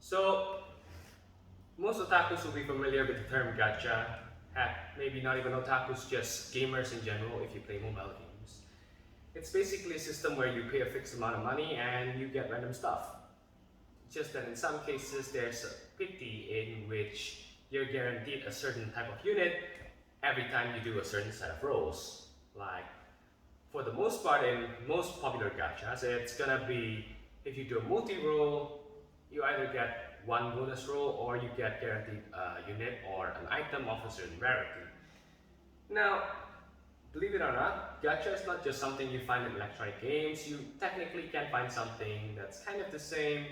So, most otakus will be familiar with the term gacha. Heck, maybe not even otakus, just gamers in general if you play mobile games. It's basically a system where you pay a fixed amount of money and you get random stuff. Just that in some cases there's a pity in which you're guaranteed a certain type of unit every time you do a certain set of rolls. Like, for the most part in most popular gachas, it's gonna be if you do a multi-roll, you either get one bonus roll or you get guaranteed a unit or an item of a certain rarity. Now, believe it or not, gacha is not just something you find in electronic games. You technically can find something that's kind of the same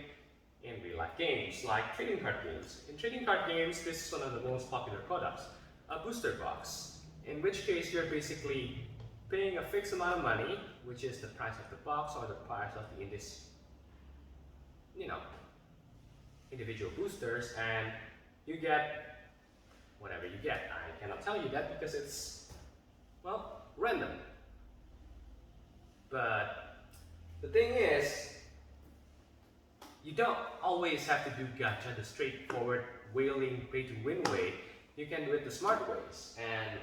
in real life games, like trading card games. In trading card games, this is one of the most popular products, a booster box, in which case you're basically paying a fixed amount of money, which is the price of the box or the price of the you know, individual boosters, and you get whatever you get. I cannot tell you that because it's, well, random. But the thing is, you don't always have to do gacha the straightforward, whaling, pay to win way. You can do it the smart ways. And,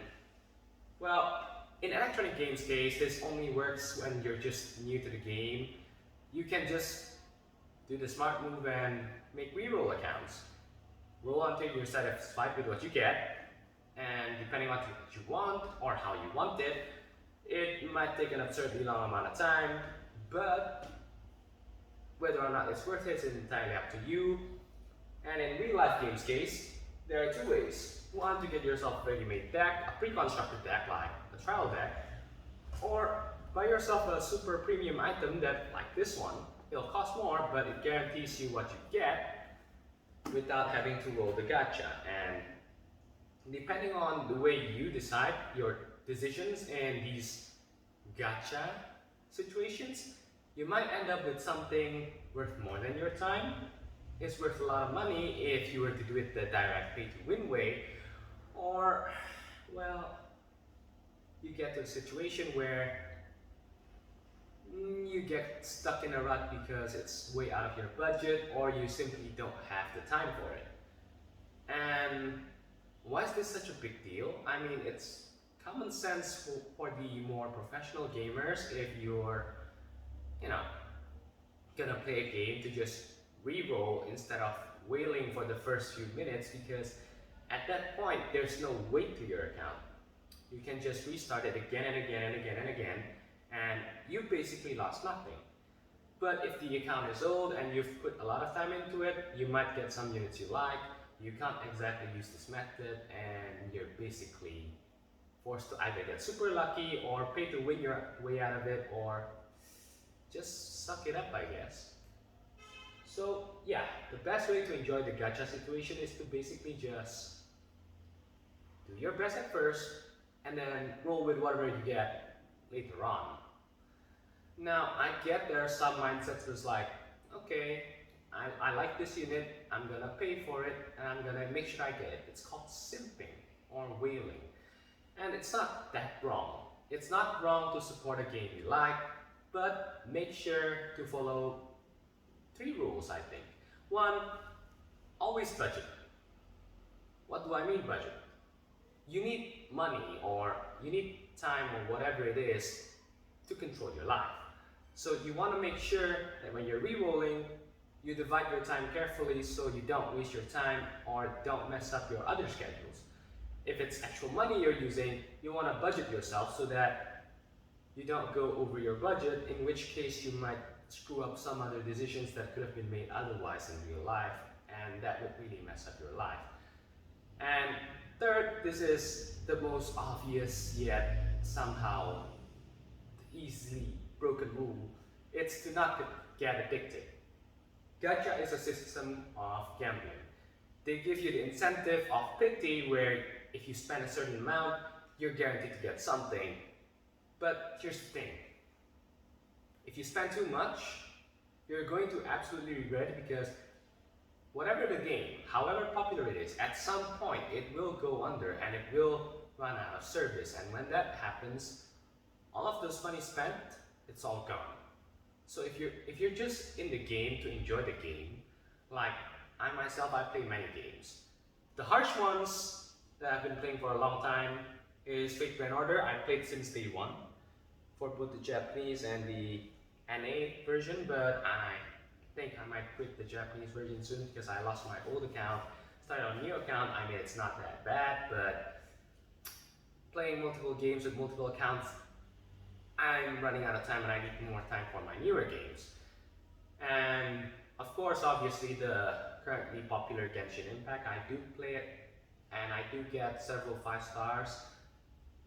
well, in electronic games case, this only works when you're just new to the game. You can just do the smart move and make reroll accounts. Roll until you're satisfied with what you get, and depending on what you want or how you want it, it might take an absurdly long amount of time, but whether or not it's worth it is entirely up to you. And in real life games case, there are two ways. One, to get yourself a ready-made deck, a pre-constructed deck like a trial deck, or buy yourself a super premium item that, like this one, it'll cost more, but it guarantees you what you get without having to roll the gacha. And depending on the way you decide your decisions in these gacha situations, you might end up with something worth more than your time. It's worth a lot of money if you were to do it the direct pay to win way, or, well, you get to a situation where you get stuck in a rut because it's way out of your budget or you simply don't have the time for it. And why is this such a big deal? I mean, it's common sense for the more professional gamers if you're, you know, gonna play a game to just re-roll instead of wailing for the first few minutes, because at that point there's no weight to your account. You can just restart it again and again and again and again, and you basically lost nothing. But if the account is old and you've put a lot of time into it, you might get some units you like. You can't exactly use this method, and you're basically forced to either get super lucky or pay to win your way out of it, or just suck it up, I guess. So yeah, the best way to enjoy the gacha situation is to basically just do your best at first and then roll with whatever you get later on. Now, I get there are some mindsets that's like, okay, I like this unit, I'm gonna pay for it, and I'm gonna make sure I get it. It's called simping or whaling. And it's not that wrong. It's not wrong to support a game you like, but make sure to follow three rules, I think. One, always budget. What do I mean budget? You need money or you need time or whatever it is to control your life. So you want to make sure that when you're re-rolling, you divide your time carefully so you don't waste your time or don't mess up your other schedules. If it's actual money you're using, you want to budget yourself so that you don't go over your budget, in which case you might screw up some other decisions that could have been made otherwise in real life, and that would really mess up your life. And third, this is the most obvious yet somehow easily broken rule. It's to not get addicted. Gacha is a system of gambling. They give you the incentive of pity where if you spend a certain amount, you're guaranteed to get something. But here's the thing. If you spend too much, you're going to absolutely regret it, because whatever the game, however popular it is, at some point it will go under and it will run out of service. And when that happens, all of those money spent, it's all gone. So if you're just in the game to enjoy the game, like I myself, I play many games. The harsh ones that I've been playing for a long time is Fate Grand Order. I played since day one for both the Japanese and the NA version, but I think I might quit the Japanese version soon because I lost my old account, started on a new account. I mean, it's not that bad, but playing multiple games with multiple accounts, I'm running out of time and I need more time for my newer games. And of course, obviously, the currently popular Genshin Impact, I do play it and I do get several 5 stars.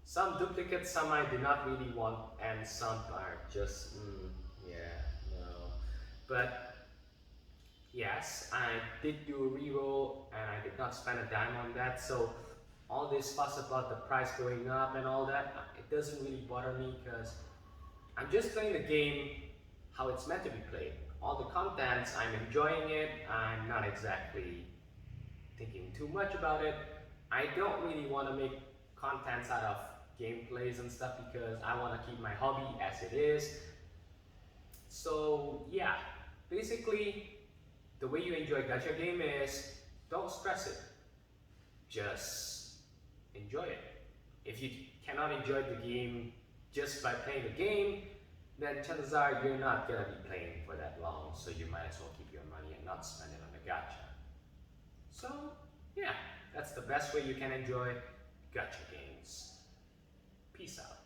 Some duplicates, some I do not really want, and some are just, yeah, no. But yes, I did do a reroll and I did not spend a dime on that. So all this fuss about the price going up and all that, it doesn't really bother me because I'm just playing the game how it's meant to be played. All the contents, I'm enjoying it. I'm not exactly thinking too much about it. I don't really want to make contents out of gameplays and stuff because I want to keep my hobby as it is. So yeah, basically the way you enjoy gacha game is don't stress it. Just enjoy it. If you cannot enjoy the game just by playing the game, then chances are you're not gonna be playing for that long, so you might as well keep your money and not spend it on the gacha. So yeah, that's the best way you can enjoy gacha games. Peace out.